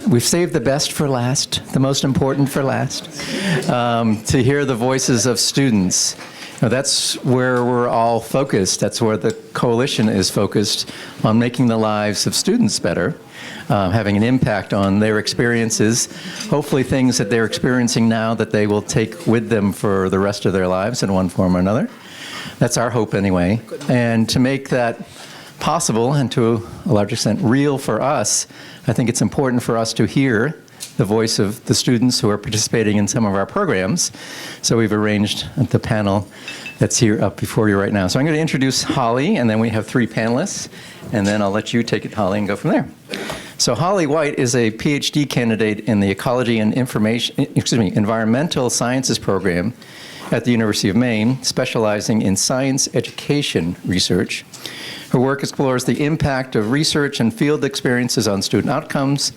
we've saved the best for last, the most important for last, to hear the voices of students. Now, that's where we're all focused. That's where the coalition is focused, on making the lives of students better, having an impact on their experiences, hopefully things that they're experiencing now that they will take with them for the rest of their lives in one form or another. That's our hope anyway. And to make that possible and to a large extent real for us, I think it's important for us to hear the voice of the students who are participating in some of our programs. So we've arranged the panel that's here up before you right now. So I'm going to introduce Holly, and then we have 3 panelists, and then I'll let you take it, Holly, and go from there. So Holly White is a PhD candidate in the Ecology and Environmental Sciences program at the University of Maine, specializing in science education research. Her work explores the impact of research and field experiences on student outcomes,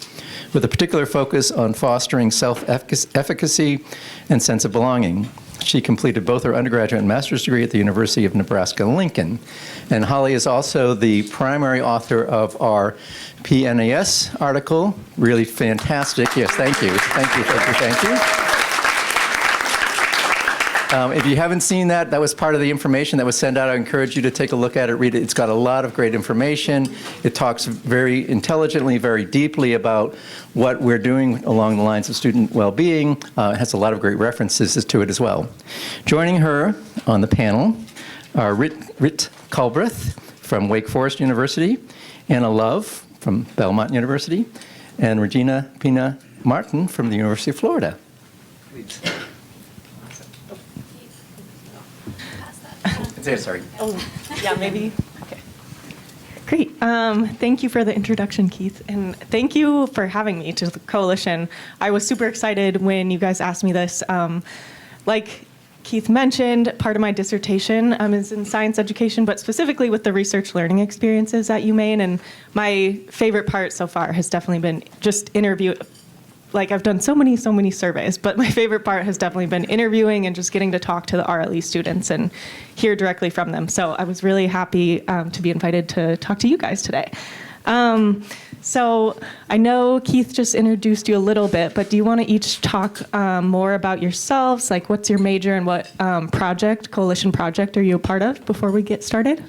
with a particular focus on fostering self-efficacy and sense of belonging. She completed both her undergraduate and master's degree at the University of Nebraska-Lincoln. And Holly is also the primary author of our PNAS article. Really fantastic. Yes, thank you. Thank you, thank you, thank you. If you haven't seen that, that was part of the information that was sent out. I encourage you to take a look at it, read it. It's got a lot of great information. It talks very intelligently, very deeply about what we're doing along the lines of student well-being. It has a lot of great references to it as well. Joining her on the panel are Rit Culbreth from Wake Forest University, Anna Love from Belmont University, and Regina Pina Martin from the University of Florida. Sorry. Oh, yeah, maybe. Okay. Great. Thank you for the introduction, Keith, and thank you for having me to the coalition. I was super excited when you guys asked me this. Like Keith mentioned, part of my dissertation is in science education, but specifically with the research learning experiences at UMaine. And my favorite part so far has definitely been just interview. Like, I've done so many surveys, but my favorite part has definitely been interviewing and just getting to talk to the RLE students and hear directly from them. So I was really happy to be invited to talk to you guys today. So I know Keith just introduced you a little bit, but do you want to each talk more about yourselves? Like, what's your major and what coalition project are you a part of before we get started?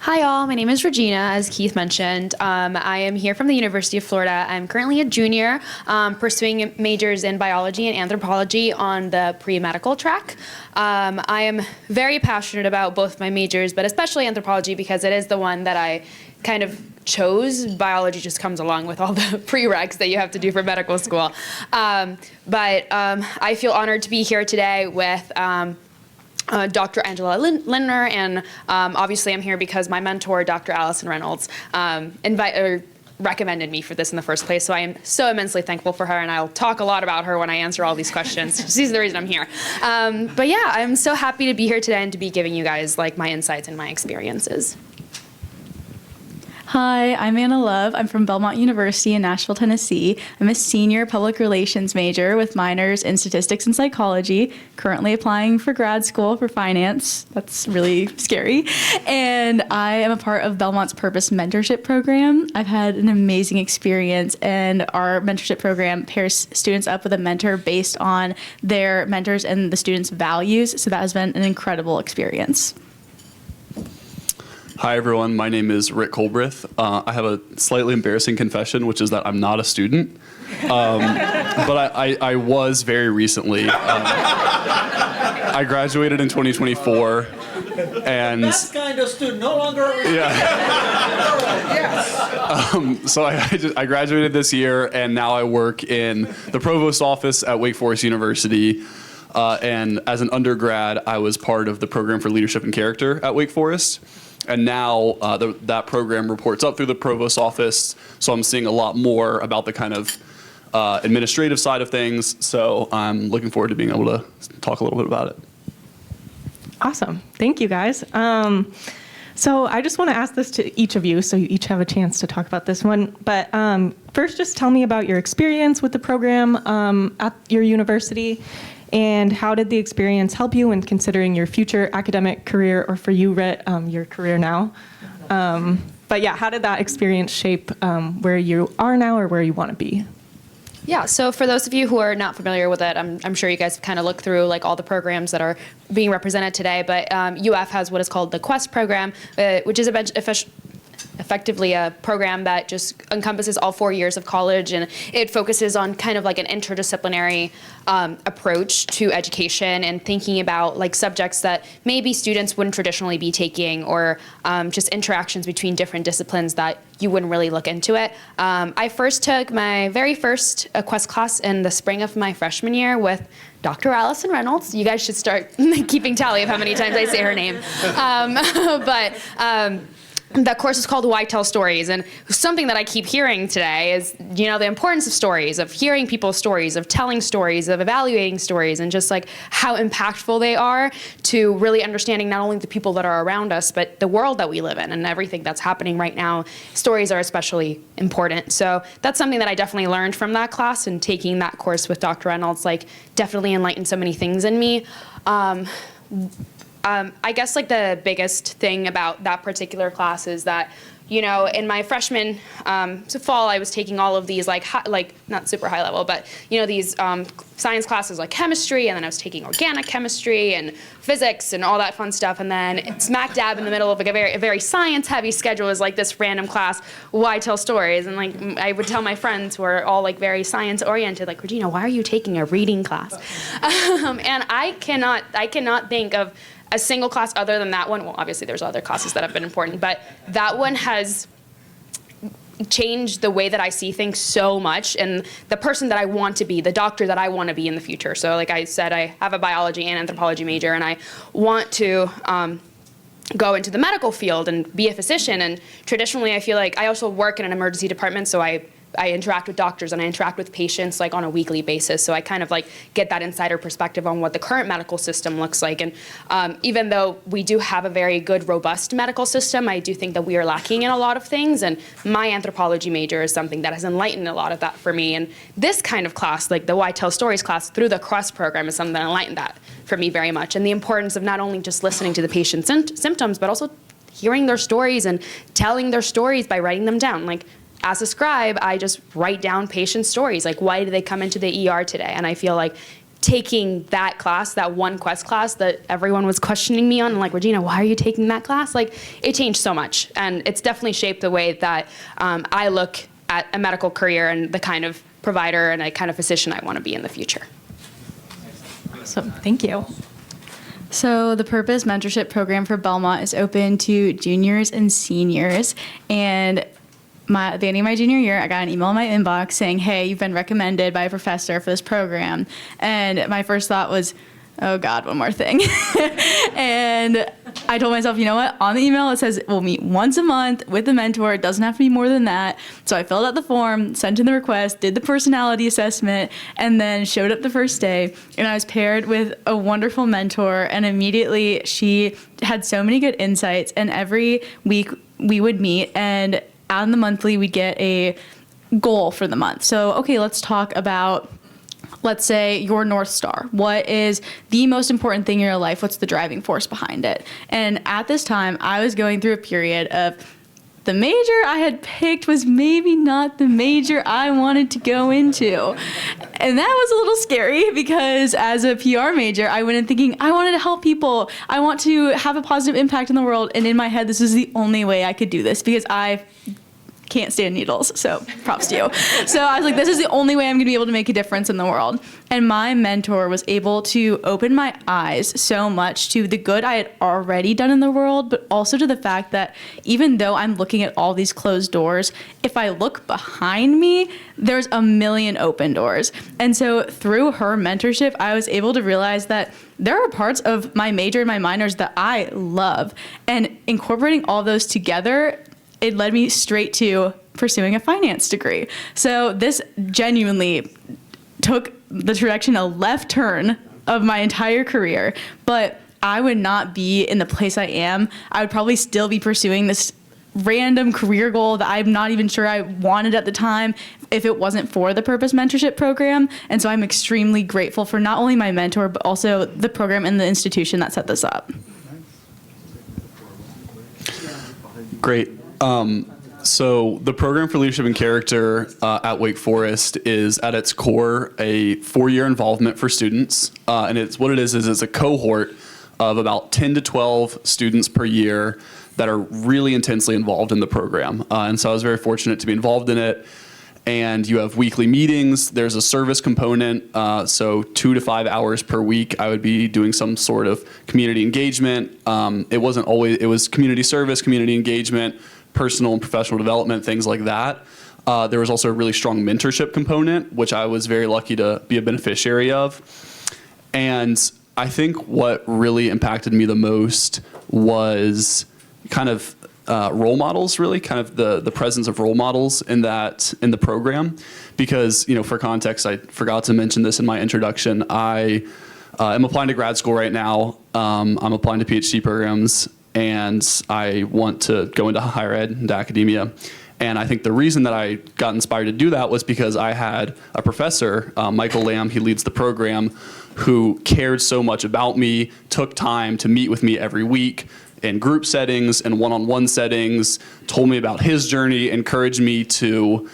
Hi all, my name is Regina, as Keith mentioned. I am here from the University of Florida. I'm currently a junior pursuing majors in biology and anthropology on the pre-medical track. I am very passionate about both my majors, but especially anthropology because it is the one that I kind of chose. Biology just comes along with all the prereqs that you have to do for medical school. But I feel honored to be here today with Dr. Angela Lindner, and obviously I'm here because my mentor, Dr. Allison Reynolds, recommended me for this in the first place, so I am so immensely thankful for her, and I'll talk a lot about her when I answer all these questions. She's the reason I'm here. But yeah, I'm so happy to be here today and to be giving you guys like my insights and my experiences. Hi, I'm Anna Love. I'm from Belmont University in Nashville, Tennessee. I'm a senior public relations major with minors in statistics and psychology, currently applying for grad school for finance. That's really scary. And I am a part of Belmont's Purpose Mentorship Program. I've had an amazing experience, and our mentorship program pairs students up with a mentor based on their mentors and the students' values. So that has been an incredible experience. Hi everyone, my name is Rit Culbreth. I have a slightly embarrassing confession, which is that I'm not a student, but I was very recently. I graduated in 2024, and that kind of student, no longer. Yeah. So I graduated this year, and now I work in the provost office at Wake Forest University. And as an undergrad, I was part of the program for leadership and character at Wake Forest. And now that program reports up through the provost office, so I'm seeing a lot more about the kind of administrative side of things. So I'm looking forward to being able to talk a little bit about it. Awesome. Thank you, guys. So I just want to ask this to each of you, so you each have a chance to talk about this one. But first, just tell me about your experience with the program at your university. And how did the experience help you in considering your future academic career, or for you, Rit, your career now? But yeah, how did that experience shape where you are now or where you want to be? Yeah, so for those of you who are not familiar with it, I'm sure you guys kind of look through like all the programs that are being represented today, but UF has what is called the Quest program, which is effectively a program that just encompasses all 4 years of college, and it focuses on kind of like an interdisciplinary approach to education and thinking about like subjects that maybe students wouldn't traditionally be taking, or just interactions between different disciplines that you wouldn't really look into it. I first took my very first Quest class in the spring of my freshman year with Dr. Allison Reynolds. You guys should start keeping tally of how many times I say her name. That course is called Why Tell Stories, and something that I keep hearing today is, you know, the importance of stories, of hearing people's stories, of telling stories, of evaluating stories, and just like how impactful they are to really understanding not only the people that are around us, but the world that we live in and everything that's happening right now. Stories are especially important. So that's something that I definitely learned from that class, and taking that course with Dr. Reynolds like definitely enlightened so many things in me. I guess like the biggest thing about that particular class is that, you know, in my freshman fall, I was taking all of these like not super high level, but you know, these science classes like chemistry, and then I was taking organic chemistry and physics and all that fun stuff. And then smack dab in the middle of like a very science heavy schedule is like this random class, Why Tell Stories. And like I would tell my friends who are all like very science oriented, like, Regina, why are you taking a reading class? And I cannot think of a single class other than that one. Well, obviously there's other classes that have been important, but that one has changed the way that I see things so much, and the person that I want to be, the doctor that I want to be in the future. So like I said, I have a biology and anthropology major, and I want to go into the medical field and be a physician. And traditionally, I feel like I also work in an emergency department, so I interact with doctors and I interact with patients like on a weekly basis. So I kind of like get that insider perspective on what the current medical system looks like. And even though we do have a very good, robust medical system, I do think that we are lacking in a lot of things. And my anthropology major is something that has enlightened a lot of that for me. And this kind of class, like the Why Tell Stories class through the Quest program, is something that enlightened that for me very much. And the importance of not only just listening to the patient's symptoms, but also hearing their stories and telling their stories by writing them down. Like, as a scribe, I just write down patient stories, like why did they come into the ER today? And I feel like taking that class, that one Quest class that everyone was questioning me on, and like, Regina, why are you taking that class? Like, it changed so much. And it's definitely shaped the way that I look at a medical career and the kind of provider and a kind of physician I want to be in the future. Awesome, thank you. So the Purpose Mentorship Program for Belmont is open to juniors and seniors, and at the end of my junior year, I got an email in my inbox saying, hey, you've been recommended by a professor for this program. And my first thought was, oh God, one more thing. And I told myself, you know what? On the email, it says we'll meet once a month with a mentor. It doesn't have to be more than that. So I filled out the form, sent in the request, did the personality assessment, and then showed up the first day. And I was paired with a wonderful mentor. And immediately she had so many good insights. And every week we would meet, and on the monthly, we'd get a goal for the month. So, okay, let's talk about, let's say, your North Star. What is the most important thing in your life? What's the driving force behind it? And at this time, I was going through a period of the major I had picked was maybe not the major I wanted to go into. And that was a little scary because as a PR major, I went in thinking, I wanted to help people. I want to have a positive impact in the world. And in my head, this is the only way I could do this because I can't stand needles, so props to you. So I was like, this is the only way I'm gonna be able to make a difference in the world. And my mentor was able to open my eyes so much to the good I had already done in the world, but also to the fact that even though I'm looking at all these closed doors, if I look behind me, there's a million open doors. And so through her mentorship, I was able to realize that there are parts of my major and my minors that I love. And incorporating all those together, it led me straight to pursuing a finance degree. So this genuinely took the direction, a left turn of my entire career, but I would not be in the place I am. I would probably still be pursuing this random career goal that I'm not even sure I wanted at the time if it wasn't for the Purpose Mentorship Program. And so I'm extremely grateful for not only my mentor, but also the program and the institution that set this up. Great. So the program for leadership and character at Wake Forest is at its core a 4-year involvement for students. And it's a cohort of about 10 to 12 students per year that are really intensely involved in the program. And so I was very fortunate to be involved in it. And you have weekly meetings. There's a service component. So 2 to 5 hours per week, I would be doing some sort of community engagement. It was community service, community engagement, personal and professional development, things like that. There was also a really strong mentorship component, which I was very lucky to be a beneficiary of. And I think what really impacted me the most was kind of role models, really, kind of the presence of role models in the program. Because, for context, I forgot to mention this in my introduction. I am applying to grad school right now. I'm applying to PhD programs, and I want to go into higher ed, into academia. And I think the reason that I got inspired to do that was because I had a professor, Michael Lamb, he leads the program, who cared so much about me, took time to meet with me every week in group settings and one-on-one settings, told me about his journey, encouraged me to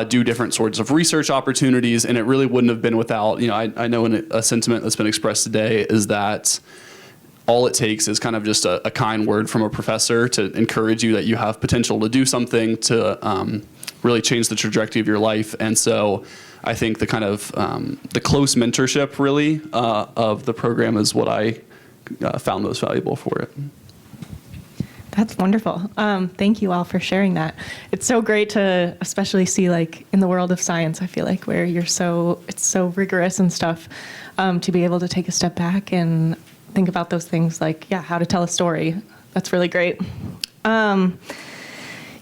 do different sorts of research opportunities. And it really wouldn't have been without, I know a sentiment that's been expressed today is that all it takes is kind of just a kind word from a professor to encourage you that you have potential to do something to really change the trajectory of your life. And so I think the kind of the close mentorship really of the program is what I found most valuable for it. That's wonderful. Thank you all for sharing that. It's so great to especially see in the world of science, I feel like where it's so rigorous and stuff, to be able to take a step back and think about those things how to tell a story. That's really great. Can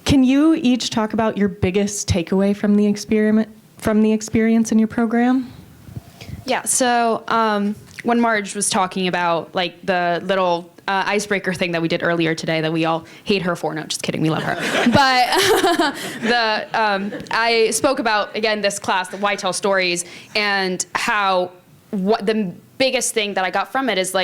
you each talk about your biggest takeaway from the experience in your program? Yeah, so when Marge was talking about the little icebreaker thing that we did earlier today that we all hate her for. No, just kidding, we love her. But I spoke about, again, this class, the Why Tell Stories, and how what the biggest thing that I got from it is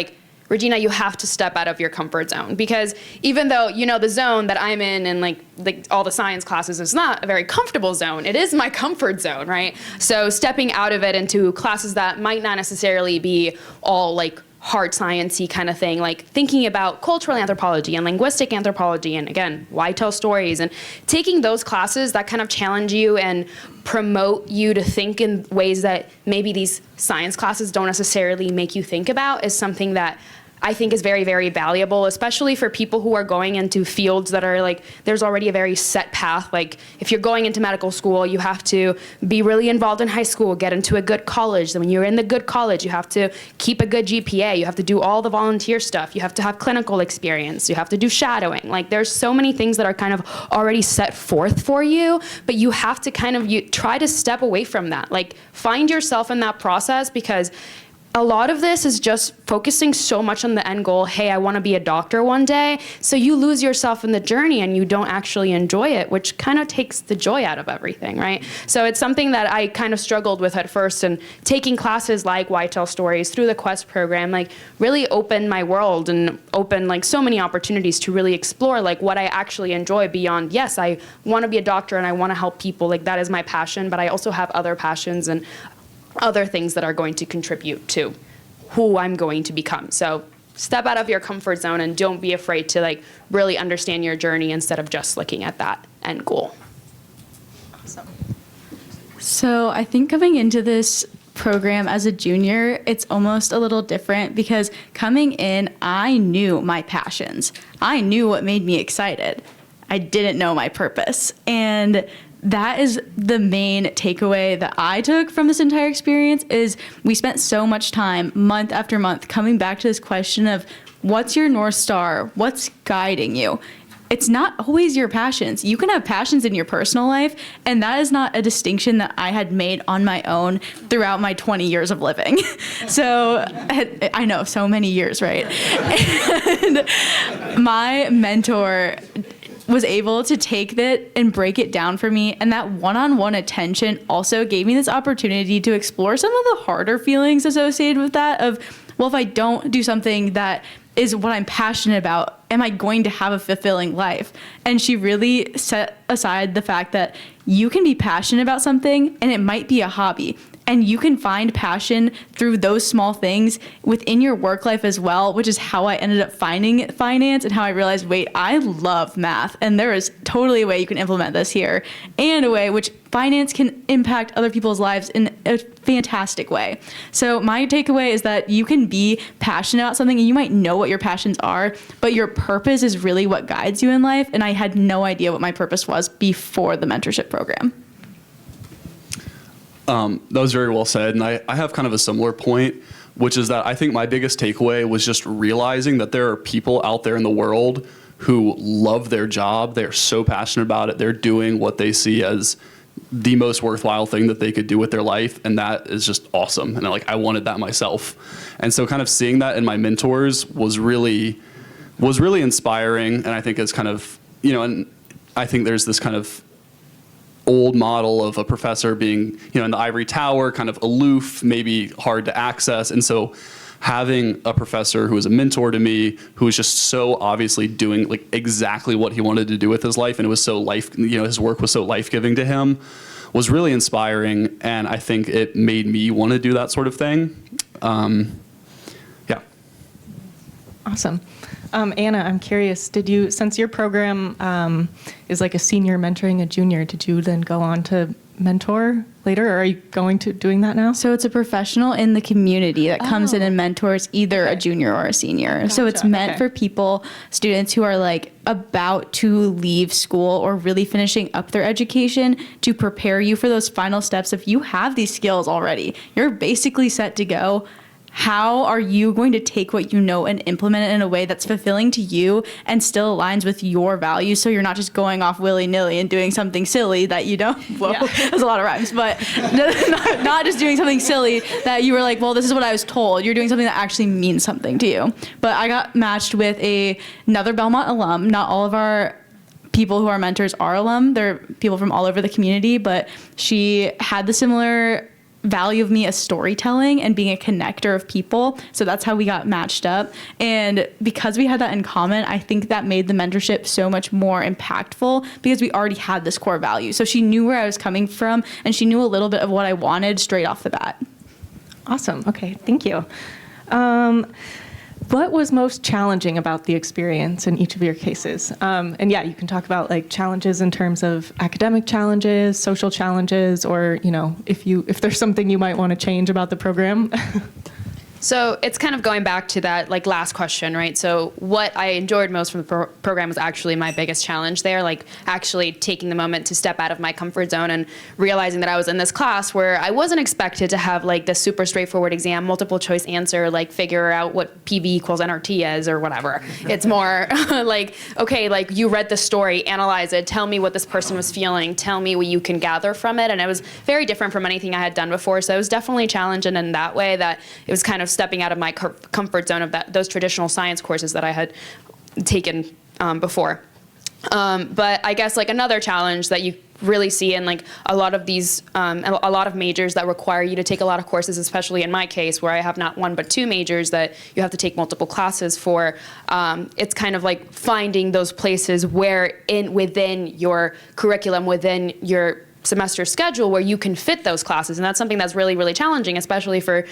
Regina, you have to step out of your comfort zone, because even though the zone that I'm in and all the science classes is not a very comfortable zone, it is my comfort zone, right? So stepping out of it into classes that might not necessarily be all hard science-y kind of thing, thinking about cultural anthropology and linguistic anthropology, and again, why tell stories, and taking those classes that kind of challenge you and promote you to think in ways that maybe these science classes don't necessarily make you think about is something that I think is very, very valuable, especially for people who are going into fields that are there's already a very set path. If you're going into medical school, you have to be really involved in high school, get into a good college. Then when you're in the good college, you have to keep a good GPA. You have to do all the volunteer stuff. You have to have clinical experience. You have to do shadowing. There's so many things that are kind of already set forth for you, but you have to kind of try to step away from that. Find yourself in that process, because a lot of this is just focusing so much on the end goal. Hey, I want to be a doctor one day. So you lose yourself in the journey and you don't actually enjoy it, which kind of takes the joy out of everything, right? So it's something that I kind of struggled with at first, and taking classes like Why Tell Stories through the Quest program, really opened my world and opened so many opportunities to really explore what I actually enjoy beyond, yes, I want to be a doctor and I want to help people. That is my passion, but I also have other passions and other things that are going to contribute to who I'm going to become. So step out of your comfort zone and don't be afraid to really understand your journey instead of just looking at that end goal. Awesome. So I think coming into this program as a junior, it's almost a little different, because coming in, I knew my passions. I knew what made me excited. I didn't know my purpose. And that is the main takeaway that I took from this entire experience, is we spent so much time, month after month, coming back to this question of what's your North Star? What's guiding you? It's not always your passions. You can have passions in your personal life, and that is not a distinction that I had made on my own throughout my 20 years of living. So I know, so many years, right? And my mentor was able to take that and break it down for me. And that one-on-one attention also gave me this opportunity to explore some of the harder feelings associated with that of, well, if I don't do something that is what I'm passionate about. Am I going to have a fulfilling life? And she really set aside the fact that you can be passionate about something and it might be a hobby. And you can find passion through those small things within your work life as well, which is how I ended up finding finance and how I realized, wait, I love math. And there is totally a way you can implement this here, and a way which finance can impact other people's lives in a fantastic way. So my takeaway is that you can be passionate about something and you might know what your passions are, but your purpose is really what guides you in life. And I had no idea what my purpose was before the mentorship program. That was very well said. And I have kind of a similar point, which is that I think my biggest takeaway was just realizing that there are people out there in the world who love their job. They're so passionate about it. They're doing what they see as the most worthwhile thing that they could do with their life. And that is just awesome. And I wanted that myself. And so kind of seeing that in my mentors was really inspiring. And I think it's kind of, and I think there's this kind of old model of a professor being, in the ivory tower, kind of aloof, maybe hard to access. And so having a professor who was a mentor to me, who was just so obviously doing exactly what he wanted to do with his life, and it was so his work was so life-giving to him, was really inspiring. And I think it made me want to do that sort of thing. Yeah. Awesome. Anna, I'm curious, since your program is like a senior mentoring a junior, did you then go on to mentor later, or are you going to doing that now? So it's a professional in the community that comes in and mentors either a junior or a senior. Gotcha. So it's meant for students who are about to leave school or really finishing up their education, to prepare you for those final steps. If you have these skills already, you're basically set to go. How are you going to take what you know and implement it in a way that's fulfilling to you and still aligns with your values, so you're not just going off willy-nilly and doing something silly that you don't, there's a lot of rhymes, but not just doing something silly that you were like, well, this is what I was told. You're doing something that actually means something to you. But I got matched with another Belmont alum. Not all of our people who are mentors are alum. They're people from all over the community, but she had the similar value of me as storytelling and being a connector of people. So that's how we got matched up. And because we had that in common, I think that made the mentorship so much more impactful, because we already had this core value. So she knew where I was coming from, and she knew a little bit of what I wanted straight off the bat. Awesome. Okay. Thank you. What was most challenging about the experience in each of your cases? And yeah, you can talk about challenges in terms of academic challenges, social challenges, or if there's something you might want to change about the program. So it's kind of going back to that last question, right? So what I enjoyed most from the program was actually my biggest challenge there, actually taking the moment to step out of my comfort zone and realizing that I was in this class where I wasn't expected to have the super straightforward exam, multiple choice answer, figure out what PV equals NRT is or whatever. It's more okay, you read the story, analyze it, tell me what this person was feeling, tell me what you can gather from it. And it was very different from anything I had done before. So it was definitely challenging in that way, that it was kind of stepping out of my comfort zone of those traditional science courses that I had taken before. But I guess another challenge that you really see in a lot of these, a lot of majors that require you to take a lot of courses, especially in my case where I have not one but two majors that you have to take multiple classes for. It's kind of finding those places where within your curriculum, within your semester schedule, where you can fit those classes. And that's something that's really, really challenging, especially for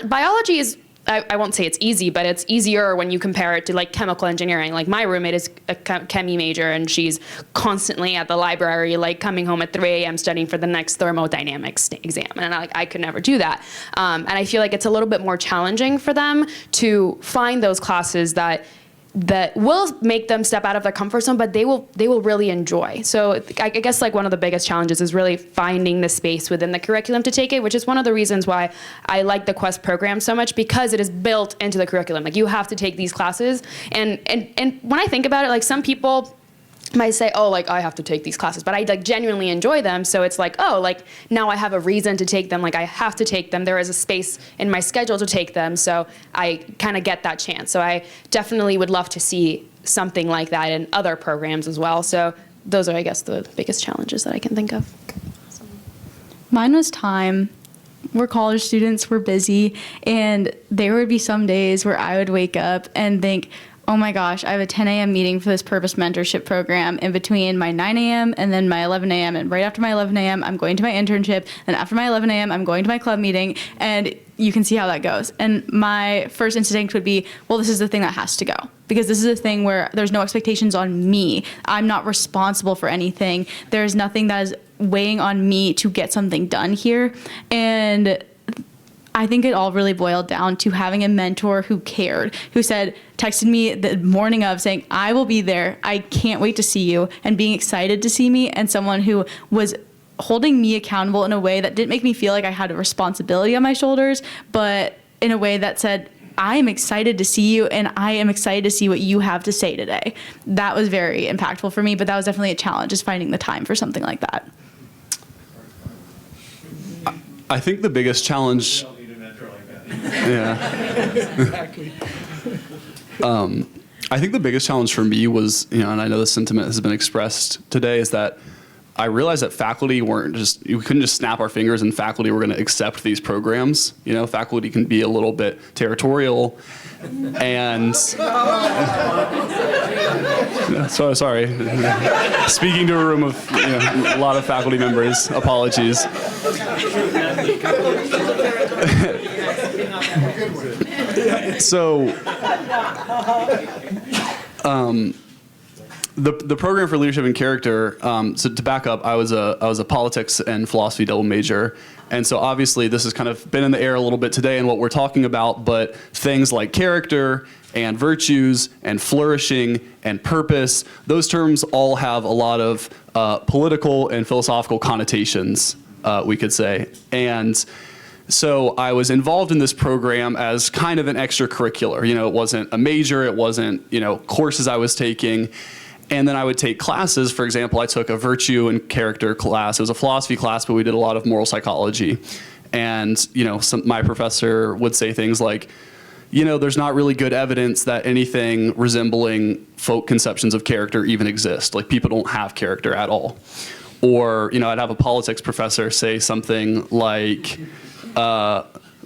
biology is, I won't say it's easy, but it's easier when you compare it to chemical engineering. My roommate is a chemie major, and she's constantly at the library, coming home at 3 a.m. studying for the next thermodynamics exam. And I could never do that. And I feel it's a little bit more challenging for them to find those classes that will make them step out of their comfort zone, but they will really enjoy. So I guess one of the biggest challenges is really finding the space within the curriculum to take it, which is one of the reasons why I like the Quest program so much, because it is built into the curriculum. You have to take these classes. And when I think about it, some people might say, oh, I have to take these classes, but I genuinely enjoy them. So it's now I have a reason to take them. I have to take them. There is a space in my schedule to take them. So I kind of get that chance. So I definitely would love to see something like that in other programs as well. So those are, I guess, the biggest challenges that I can think of. Mine was time. we're college students, we're busy, and there would be some days where I would wake up and think, oh my gosh, I have a 10 a.m. meeting for this purpose mentorship program in between my 9 a.m. and then my 11 a.m. And right after my 11 a.m., I'm going to my internship. And after my 11 a.m., I'm going to my club meeting. And you can see how that goes. And my first instinct would be, well, this is the thing that has to go. Because this is a thing where there's no expectations on me. I'm not responsible for anything. There's nothing that is weighing on me to get something done here. And I think it all really boiled down to having a mentor who cared, who texted me the morning of saying, I will be there. I can't wait to see you, and being excited to see me, and someone who was holding me accountable in a way that didn't make me feel like I had a responsibility on my shoulders, but in a way that said, I am excited to see you, and I am excited to see what you have to say today. That was very impactful for me, but that was definitely a challenge, is finding the time for something like that. I think the biggest challenge. Yeah. Exactly. I think the biggest challenge for me was, and I know the sentiment has been expressed today, is that I realized that faculty we couldn't just snap our fingers and faculty were going to accept these programs. Faculty can be a little bit territorial, and so sorry. Speaking to a room of a lot of faculty members, apologies. So, the program for leadership and character. So to back up, I was a politics and philosophy double major, and so obviously this has kind of been in the air a little bit today in what we're talking about. But things like character and virtues and flourishing and purpose, those terms all have a lot of political and philosophical connotations, we could say, and. So I was involved in this program as kind of an extracurricular. It wasn't a major, it wasn't, courses I was taking. And then I would take classes. For example, I took a virtue and character class. It was a philosophy class, but we did a lot of moral psychology. And, my professor would say things like, there's not really good evidence that anything resembling folk conceptions of character even exist. Like, people don't have character at all. Or, I'd have a politics professor say something like,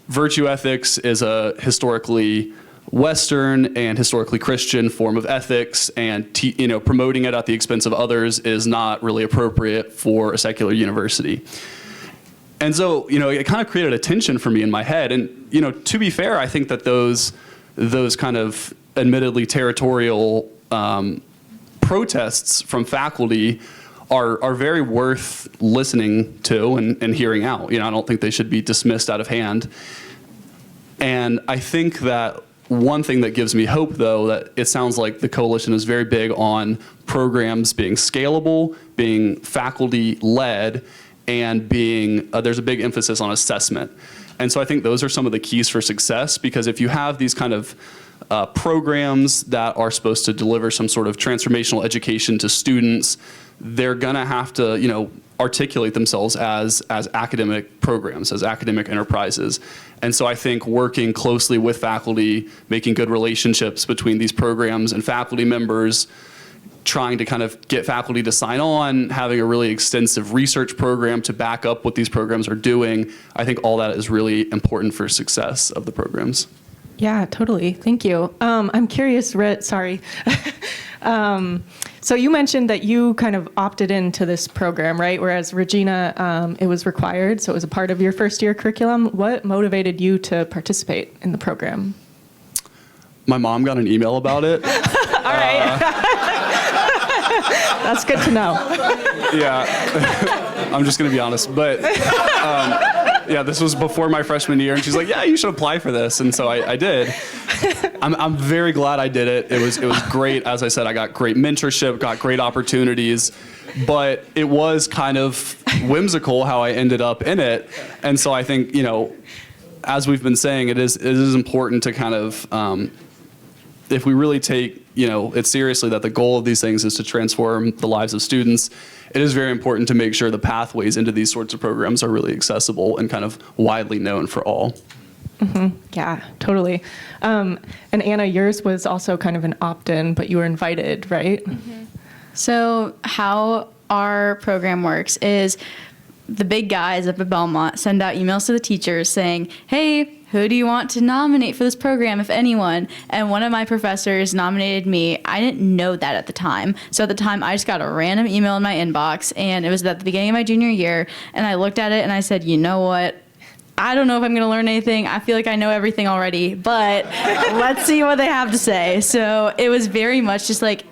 virtue ethics is a historically Western and historically Christian form of ethics, and promoting it at the expense of others is not really appropriate for a secular university. And so, it kind of created a tension for me in my head. And, to be fair, I think that those kind of admittedly territorial protests from faculty are very worth listening to and hearing out. I don't think they should be dismissed out of hand. And I think that one thing that gives me hope, though, that it sounds like the coalition is very big on programs being scalable, being faculty-led, and there's a big emphasis on assessment. And so I think those are some of the keys for success, because if you have these kind of programs that are supposed to deliver some sort of transformational education to students, they're gonna have to, articulate themselves as academic programs, as academic enterprises. And so I think working closely with faculty, making good relationships between these programs and faculty members, trying to kind of get faculty to sign on, having a really extensive research program to back up what these programs are doing, I think all that is really important for success of the programs. Yeah, totally. Thank you. I'm curious, sorry. So you mentioned that you kind of opted into this program, right? Whereas Regina, it was required, so it was a part of your first year curriculum. What motivated you to participate in the program? My mom got an email about it. All right. That's good to know. Yeah, I'm just gonna be honest, but yeah, this was before my freshman year, and she's like, "Yeah, you should apply for this," and so I did. I'm very glad I did it. It was great. As I said, I got great mentorship, got great opportunities, but it was kind of whimsical how I ended up in it, and so I think as we've been saying, it is important to kind of if we really take it seriously that the goal of these things is to transform the lives of students, it is very important to make sure the pathways into these sorts of programs are really accessible and kind of widely known for all. Mm-hmm. Yeah, totally. And Anna, yours was also kind of an opt-in, but you were invited, right? Mm-hmm. So how our program works is the big guys up at Belmont send out emails to the teachers saying, hey, who do you want to nominate for this program, if anyone? And one of my professors nominated me. I didn't know that at the time. So at the time, I just got a random email in my inbox, and it was at the beginning of my junior year. And I looked at it and I said, you know what? I don't know if I'm going to learn anything. I feel like I know everything already, but let's see what they have to say. So it was very much just like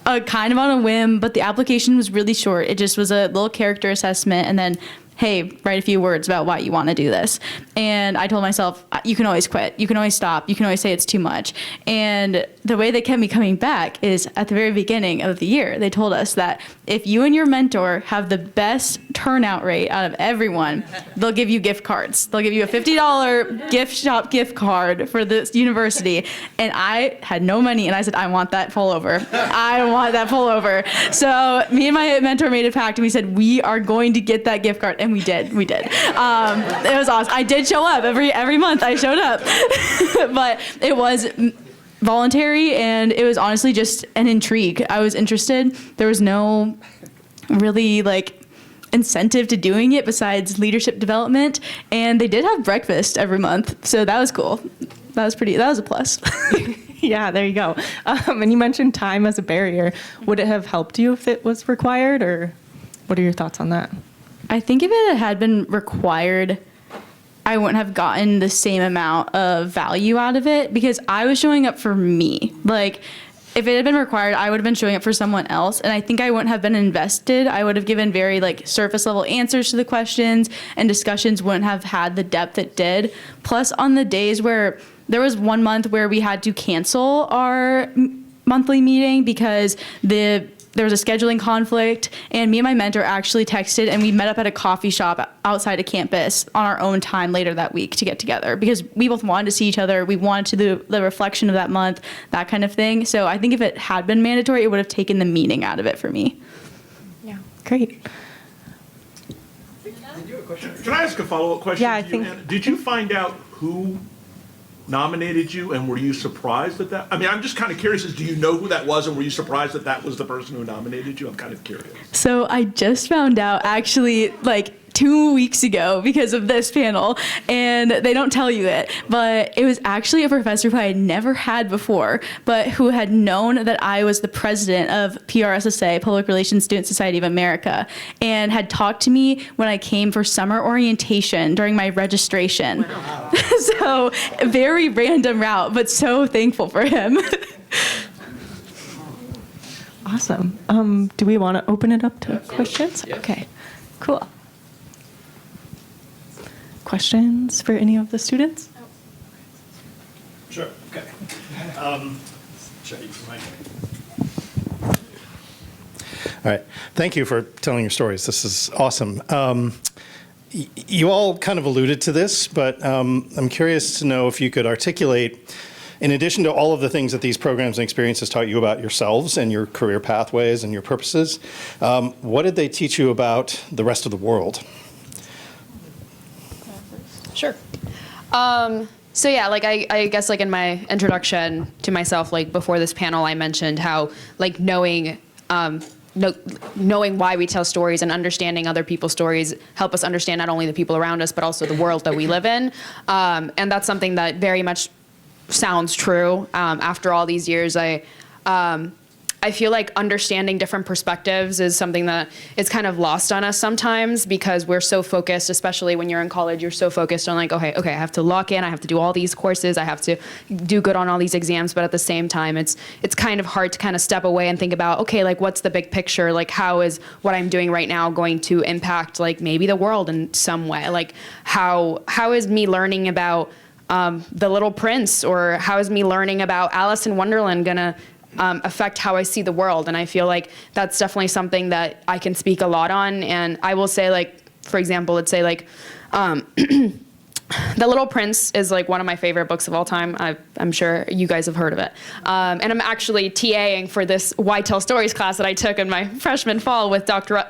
kind of on a whim, but the application was really short. It just was a little character assessment, and then, hey, write a few words about why you want to do this. And I told myself, you can always quit. You can always stop. You can always say it's too much. And the way they kept me coming back is at the very beginning of the year, they told us that if you and your mentor have the best turnout rate out of everyone, they'll give you gift cards. They'll give you a $50 gift shop gift card for this university. And I had no money, and I said, I want that pullover. I want that pullover. So me and my mentor made a pact, and we said, we are going to get that gift card. And we did. It was awesome. I did show up every month. I showed up, but it was voluntary, and it was honestly just an intrigue. I was interested. There was no really incentive to doing it besides leadership development, and they did have breakfast every month, so that was cool. That was a plus. Yeah, there you go. And you mentioned time as a barrier. Would it have helped you if it was required, or what are your thoughts on that? I think if it had been required, I wouldn't have gotten the same amount of value out of it, because I was showing up for me. If it had been required, I would have been showing up for someone else, and I think I wouldn't have been invested. I would have given very surface level answers to the questions, and discussions wouldn't have had the depth it did. Plus, on the days where there was 1 month where we had to cancel our monthly meeting because there was a scheduling conflict, and me and my mentor actually texted, and we met up at a coffee shop outside of campus on our own time later that week to get together, because we both wanted to see each other. We wanted to do the reflection of that month, that kind of thing. So I think if it had been mandatory, it would have taken the meaning out of it for me. Yeah, great. Can I ask a follow-up question? Yeah, I to you, think- Anna? Did you find out who nominated you, and were you surprised at that? I mean, I'm just kind of curious, do you know who that was, and were you surprised that that was the person who nominated you? I'm kind of curious. So I just found out actually 2 weeks ago because of this panel, and they don't tell you it, but it was actually a professor who I had never had before, but who had known that I was the president of PRSSA, Public Relations Student Society of America, and had talked to me when I came for summer orientation during my registration. Wow. So very random route, but so thankful for him. Awesome. Do we want to open it up to questions? Yeah. Okay, cool. Questions for any of the students? Sure, okay. Check your mic. All right. Thank you for telling your stories. This is awesome. You all kind of alluded to this, but I'm curious to know if you could articulate, in addition to all of the things that these programs and experiences taught you about yourselves and your career pathways and your purposes, what did they teach you about the rest of the world? Sure. So yeah, I guess in my introduction to myself, before this panel, I mentioned how knowing why we tell stories and understanding other people's stories help us understand not only the people around us, but also the world that we live in. And that's something that very much sounds true. After all these years, I feel like understanding different perspectives is something that is kind of lost on us sometimes, because we're so focused, especially when you're in college, you're so focused on okay, I have to lock in, I have to do all these courses, I have to do good on all these exams, but at the same time, it's kind of hard to kind of step away and think about, okay, what's the big picture? How is what I'm doing right now going to impact maybe the world in some way? How is me learning about The Little Prince, or how is me learning about Alice in Wonderland gonna affect how I see the world? And I feel like that's definitely something that I can speak a lot on. And I will say, for example, let's say The Little Prince is one of my favorite books of all time. I'm sure you guys have heard of it. And I'm actually TAing for this Why Tell Stories class that I took in my freshman fall with Dr.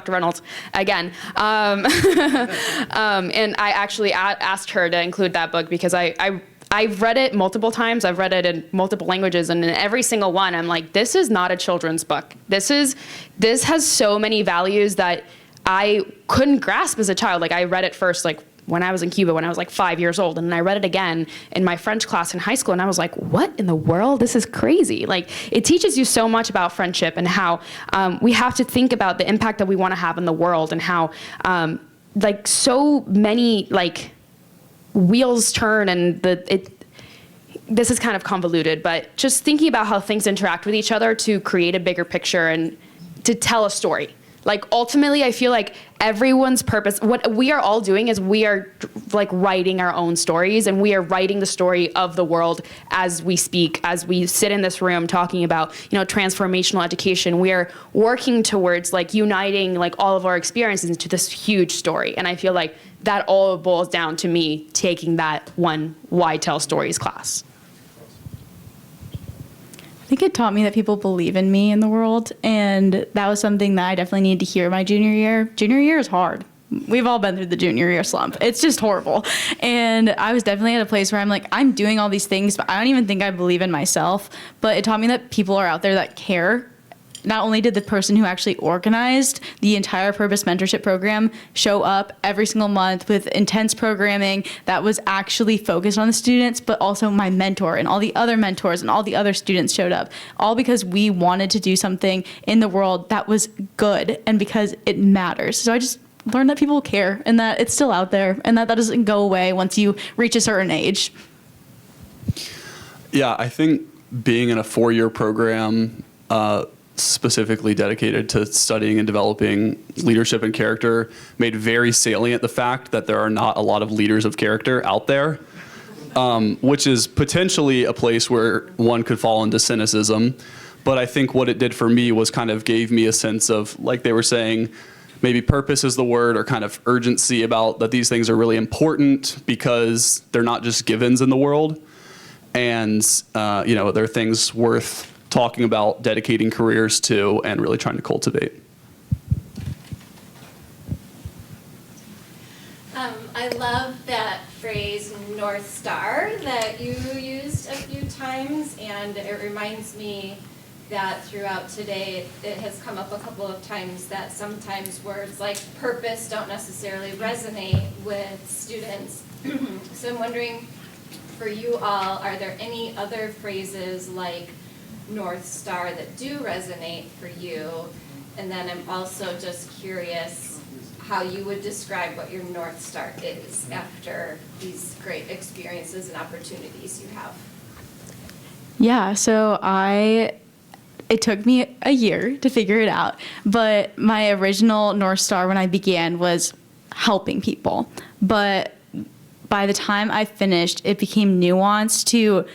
Reynolds again. And I actually asked her to include that book because I've read it multiple times. I've read it in multiple languages, and in every single one, I'm this is not a children's book. This has so many values that I couldn't grasp as a child. Like, I read it first, like, when I was in Cuba, when I was like 5 years old, and then I read it again in my French class in high school, and I was like, what in the world? This is crazy. Like, it teaches you so much about friendship and how we have to think about the impact that we want to have in the world, and how like so many like wheels turn, and this is kind of convoluted, but just thinking about how things interact with each other to create a bigger picture and to tell a story. Like, ultimately, I feel like everyone's purpose, what we are all doing is we are like writing our own stories, and we are writing the story of the world as we speak, as we sit in this room talking about, you know, transformational education. We are working towards like uniting like all of our experiences into this huge story. And I feel like that all boils down to me taking that one Why Tell Stories class. I think it taught me that people believe in me in the world, and that was something that I definitely needed to hear my junior year. Junior year is hard. We've all been through the junior year slump. It's just horrible. And I was definitely at a place where I'm like, I'm doing all these things, but I don't even think I believe in myself. But it taught me that people are out there that care. Not only did the person who actually organized the entire Purpose Mentorship Program show up every single month with intense programming that was actually focused on the students, but also my mentor and all the other mentors and all the other students showed up, all because we wanted to do something in the world that was good and because it matters. So I just learned that people care and that it's still out there and that doesn't go away once you reach a certain age. Yeah, I think being in a 4-year program, specifically dedicated to studying and developing leadership and character, made very salient the fact that there are not a lot of leaders of character out there, which is potentially a place where one could fall into cynicism. But I think what it did for me was kind of gave me a sense of, like they were saying, maybe purpose is the word, or kind of urgency about that these things are really important because they're not just givens in the world. And, you know, they're things worth talking about, dedicating careers to, and really trying to cultivate. I love that phrase North Star that you used a few times, and it reminds me that throughout today it has come up a couple of times that sometimes words like purpose don't necessarily resonate with students. So I'm wondering, for you all, are there any other phrases like North Star that do resonate for you? And then I'm also just curious how you would describe what your North Star is after these great experiences and opportunities you have. Yeah, so it took me a year to figure it out, but my original North Star when I began was helping people. But by the time I finished, it became nuanced to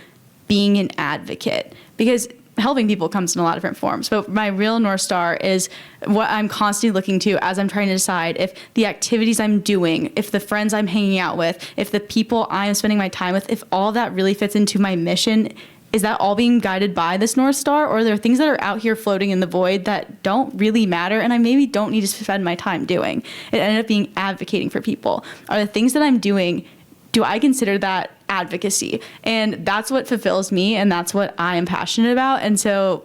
being an advocate, because helping people comes in a lot of different forms. But my real North Star is what I'm constantly looking to as I'm trying to decide if the activities I'm doing, if the friends I'm hanging out with, if the people I'm spending my time with, if all that really fits into my mission. Is that all being guided by this North Star, or are there things that are out here floating in the void that don't really matter and I maybe don't need to spend my time doing? It ended up being advocating for people. Are the things that I'm doing, do I consider that advocacy? And that's what fulfills me, and that's what I am passionate about. And so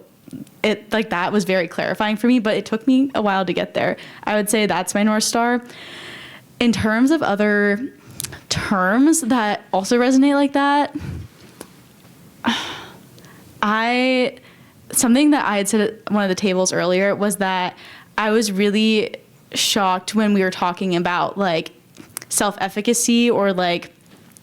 it, like, that was very clarifying for me, but it took me a while to get there. I would say that's my North Star. In terms of other terms that also resonate like that, something that I had said at one of the tables earlier was that I was really shocked when we were talking about like self-efficacy, or like,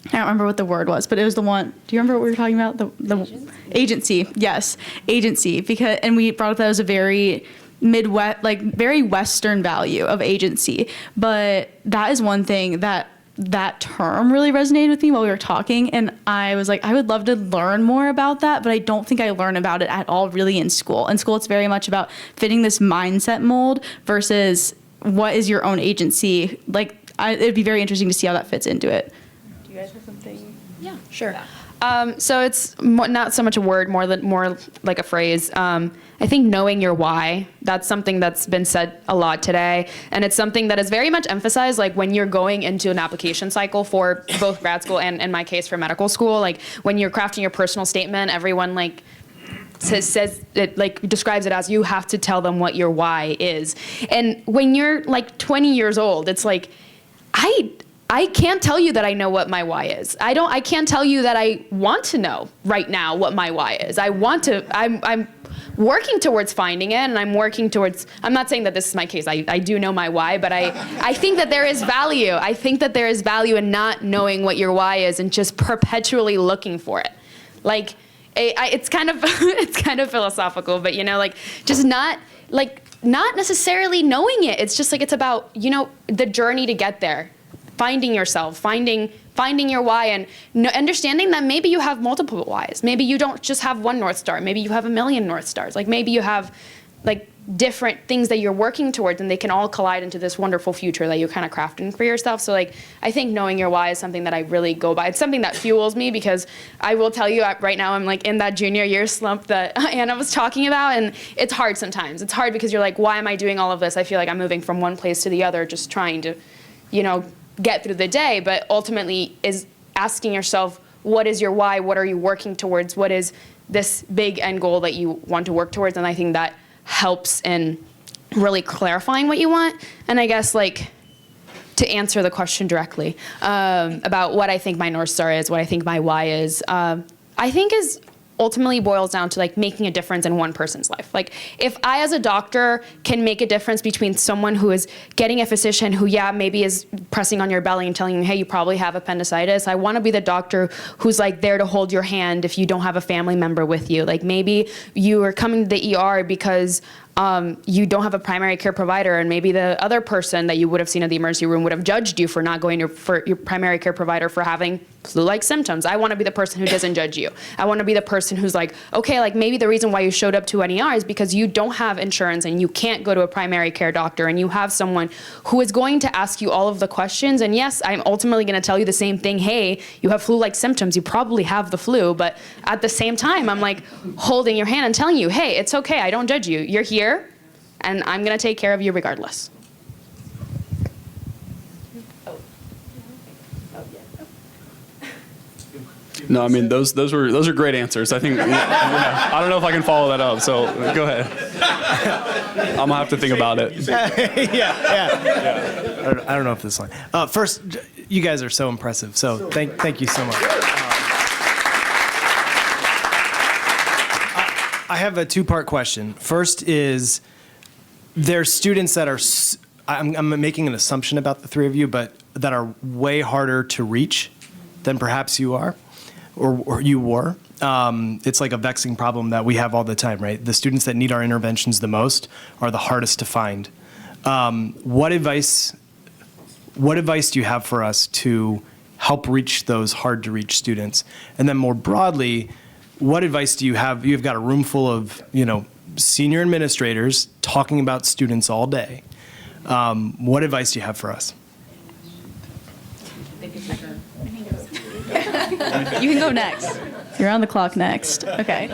I don't remember what the word was, but it was the one, do you remember what we were talking about? The agency. Yes, agency. Because, and we brought up that as a very Midwest, like very Western value of agency. But that is one thing that term really resonated with me while we were talking, and I was like, I would love to learn more about that, but I don't think I learn about it at all really in school. In school, it's very much about fitting this mindset mold versus what is your own agency. Like, it'd be very interesting to see how that fits into it. Do you guys have something? Yeah, sure. So it's not so much a word, more like a phrase. I think knowing your why, that's something that's been said a lot today. And it's something that is very much emphasized, like when you're going into an application cycle for both grad school and, in my case, for medical school, like when you're crafting your personal statement, everyone like says it, like, describes it as you have to tell them what your why is. And when you're like 20 years old, it's like, I can't tell you that I know what my why is. I can't tell you that I want to know right now what my why is. I'm working towards finding it, and I'm not saying that this is my case. I do know my why, but I think that there is value. I think that there is value in not knowing what your why is and just perpetually looking for it. Like, it's kind of philosophical, but like, just not necessarily knowing it. It's just like, it's about, the journey to get there. Finding yourself, finding your why, and understanding that maybe you have multiple whys. Maybe you don't just have one North Star. Maybe you have a million North Stars. Like, maybe you have like different things that you're working towards, and they can all collide into this wonderful future that you're kind of crafting for yourself. So like, I think knowing your why is something that I really go by. It's something that fuels me, because I will tell you right now I'm like in that junior year slump that Anna was talking about, and it's hard sometimes. It's hard because you're like, why am I doing all of this? I feel like I'm moving from one place to the other, just trying to, get through the day, but ultimately is asking yourself, what is your why? What are you working towards? What is this big end goal that you want to work towards? And I think that helps in really clarifying what you want. And I guess, like, to answer the question directly about what I think my North Star is, what I think my why is, I think is ultimately boils down to like making a difference in one person's life. Like, if I as a doctor can make a difference between someone who is getting a physician who maybe is pressing on your belly and telling you, hey, you probably have appendicitis. I want to be the doctor who's like there to hold your hand if you don't have a family member with you. Like, maybe you are coming to the ER because you don't have a primary care provider, and maybe the other person that you would have seen in the emergency room would have judged you for not going for your primary care provider for having flu-like symptoms. I want to be the person who doesn't judge you. I want to be the person who's like, okay, like, maybe the reason why you showed up to an ER is because you don't have insurance and you can't go to a primary care doctor, and you have someone who is going to ask you all of the questions. And yes, I'm ultimately going to tell you the same thing. Hey, you have flu-like symptoms. You probably have the flu. But at the same time, I'm like holding your hand and telling you, hey, it's okay. I don't judge you. You're here, and I'm going to take care of you regardless. No, I mean, those are great answers. I think I don't know if I can follow that up. So go ahead. I'm gonna have to think about it. Yeah. I don't know if this line. First, you guys are so impressive. So thank you so much. I have a two-part question. First is, there's students that are, I'm making an assumption about the three of you, but that are way harder to reach than perhaps you are, or you were. It's like a vexing problem that we have all the time, right? The students that need our interventions the most are the hardest to find. What advice do you have for us to help reach those hard to reach students? And then more broadly, what advice do you have? You've got a room full of, senior administrators talking about students all day. What advice do you have for us? You can go next. You're on the clock next. Okay.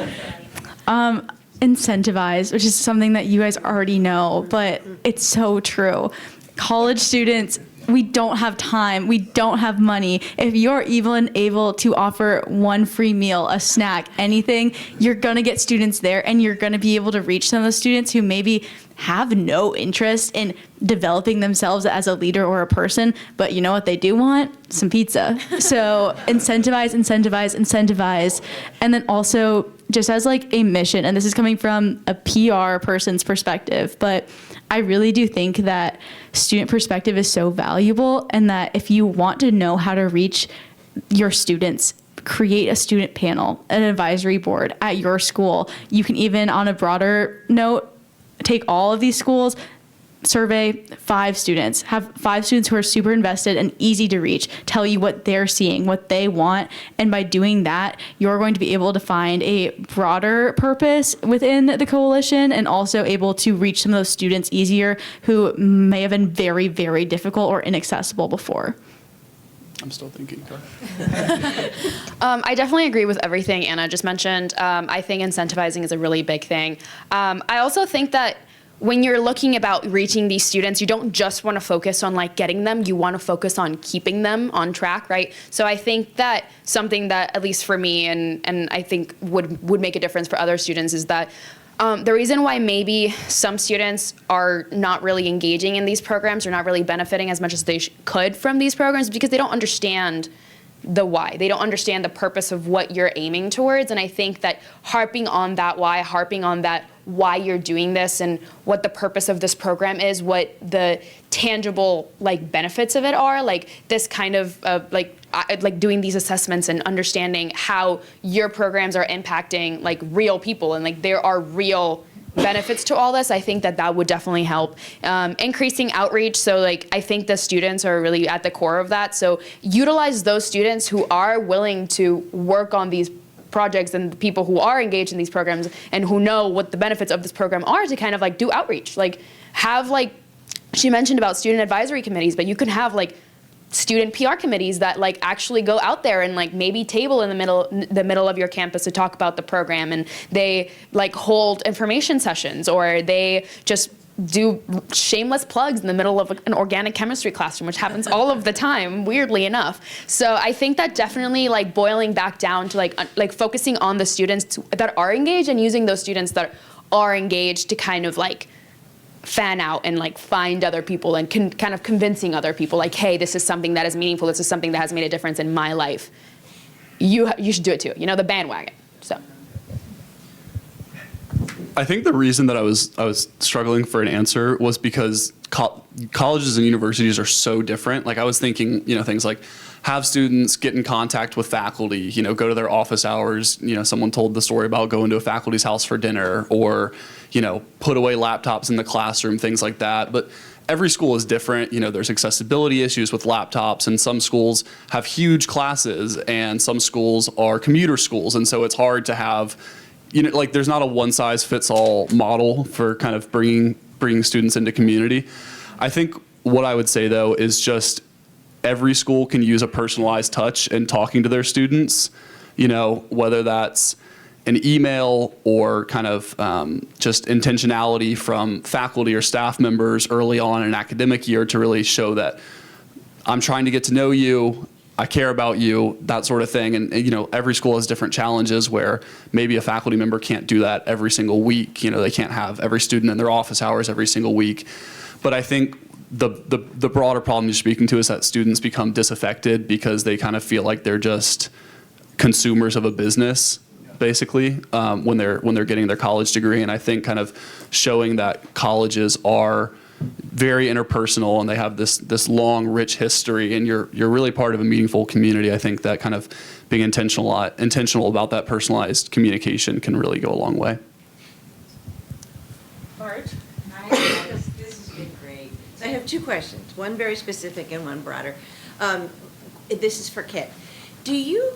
Incentivize, which is something that you guys already know, but it's so true. College students, we don't have time. We don't have money. If you're even able to offer one free meal, a snack, anything, you're going to get students there, and you're going to be able to reach some of those students who maybe have no interest in developing themselves as a leader or a person, but you know what they do want? Some pizza. So incentivize. And then also, just as like a mission, and this is coming from a PR person's perspective, but I really do think that student perspective is so valuable, and that if you want to know how to reach your students, create a student panel, an advisory board at your school. You can even, on a broader note, take all of these schools, survey 5 students, have 5 students who are super invested and easy to reach, tell you what they're seeing, what they want. And by doing that, you're going to be able to find a broader purpose within the coalition, and also able to reach some of those students easier who may have been very, very difficult or inaccessible before. I'm still thinking. I definitely agree with everything Anna just mentioned. I think incentivizing is a really big thing. I also think that when you're looking about reaching these students, you don't just want to focus on like getting them, you want to focus on keeping them on track, right? So I think that something that, at least for me, and I think would make a difference for other students is that the reason why maybe some students are not really engaging in these programs or not really benefiting as much as they could from these programs is because they don't understand the why. They don't understand the purpose of what you're aiming towards. And I think that harping on that why, harping on that why you're doing this and what the purpose of this program is, what the tangible like benefits of it are, like this kind of like doing these assessments and understanding how your programs are impacting like real people and like there are real benefits to all this. I think that would definitely help. Increasing outreach. So like, I think the students are really at the core of that. So utilize those students who are willing to work on these projects and the people who are engaged in these programs and who know what the benefits of this program are to kind of like do outreach. Like have like, she mentioned about student advisory committees, but you can have like student PR committees that like actually go out there and like maybe table in the middle of your campus to talk about the program, and they like hold information sessions, or they just do shameless plugs in the middle of an organic chemistry classroom, which happens all of the time, weirdly enough. So I think that definitely like boiling back down to like focusing on the students that are engaged and using those students that are engaged to kind of like fan out and like find other people and kind of convincing other people like, hey, this is something that is meaningful. This is something that has made a difference in my life. You should do it too. You know, the bandwagon. So. I think the reason that I was struggling for an answer was because colleges and universities are so different. Like I was thinking, things like have students get in contact with faculty, go to their office hours. Someone told the story about going to a faculty's house for dinner, or, put away laptops in the classroom, things like that. But every school is different. There's accessibility issues with laptops, and some schools have huge classes, and some schools are commuter schools. And so it's hard to have, there's not a one-size-fits-all model for kind of bringing students into community. I think what I would say, though, is just every school can use a personalized touch in talking to their students, whether that's an email or kind of just intentionality from faculty or staff members early on in an academic year to really show that I'm trying to get to know you, I care about you, that sort of thing. And every school has different challenges where maybe a faculty member can't do that every single week. They can't have every student in their office hours every single week. But I think the broader problem you're speaking to is that students become disaffected because they kind of feel like they're just consumers of a business, basically, when they're getting their college degree. And I think kind of showing that colleges are very interpersonal and they have this long, rich history, and you're really part of a meaningful community. I think that kind of being intentional about that personalized communication can really go a long way. Marge? Hi, this has been great. So I have two questions, one very specific and one broader. This is for Kit. Do you,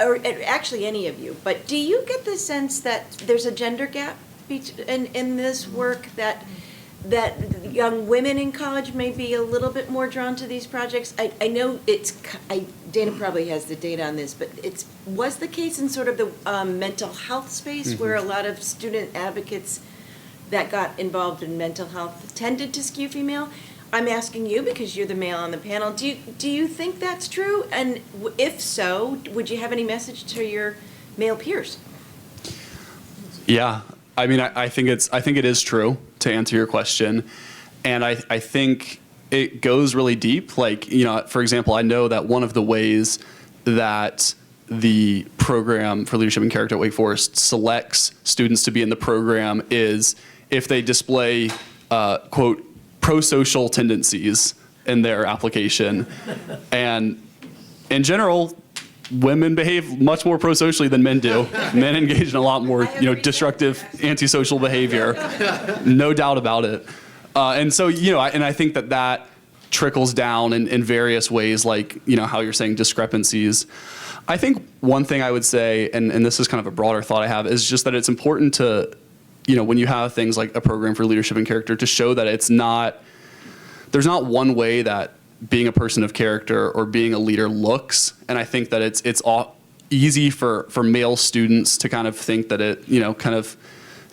or actually any of you, but do you get the sense that there's a gender gap in this work, that young women in college may be a little bit more drawn to these projects? I know Dana probably has the data on this, but was the case in sort of the mental health space, mm-hmm. where a lot of student advocates that got involved in mental health tended to skew female? I'm asking you because you're the male on the panel. Do you think that's true? And if so, would you have any message to your male peers? Yeah, I mean, I think it is true, to answer your question, and I think it goes really deep. Like, for example, I know that one of the ways that the program for leadership and character at Wake Forest selects students to be in the program is if they display, quote, pro-social tendencies in their application. And in general, women behave much more pro-socially than men do. Men engage in a lot more, destructive, antisocial behavior. No doubt about it. And so, I think that trickles down in various ways, like, how you're saying discrepancies. I think one thing I would say, and this is kind of a broader thought I have, is just that it's important to, when you have things like a program for leadership and character, to show that there's not one way that being a person of character or being a leader looks. And I think that it's easy for male students to kind of think that it, kind of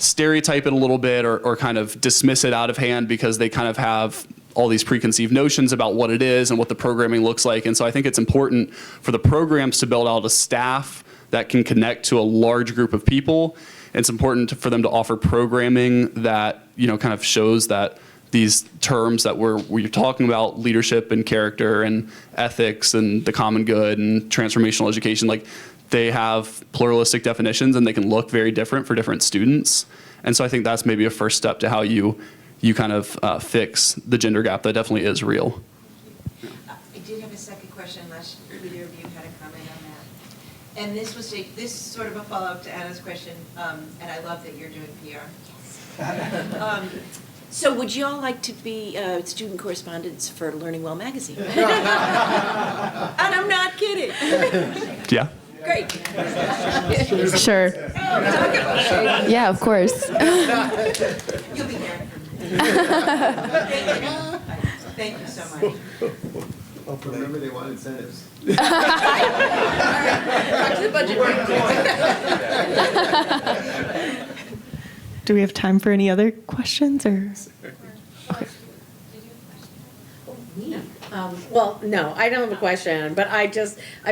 stereotype it a little bit or kind of dismiss it out of hand because they kind of have all these preconceived notions about what it is and what the programming looks like. And so I think it's important for the programs to build out a staff that can connect to a large group of people. It's important for them to offer programming that, kind of shows that these terms that we're talking about, leadership and character and ethics and the common good and transformational education, like they have pluralistic definitions and they can look very different for different students. And so I think that's maybe a first step to how you kind of fix the gender gap that definitely is real. I did have a second question, unless either of you had a comment on that. And this is sort of a follow-up to Anna's question, and I love that you're doing PR. So would you all like to be student correspondents for Learning Well magazine? And I'm not kidding. Yeah. Great. Sure. Yeah, of course. You'll be hearing from me. Thank you so much. Remember, they want incentives. All right. Talk to the budget. Do we have time for any other questions or? Well, no, I don't have a question, but I've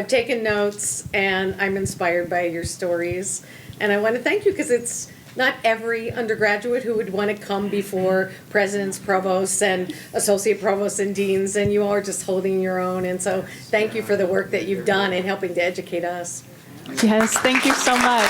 taken notes and I'm inspired by your stories. And I want to thank you because it's not every undergraduate who would want to come before presidents, provosts, and associate provosts and deans, and you all are just holding your own. And so thank you for the work that you've done in helping to educate us. Yes, thank you so much.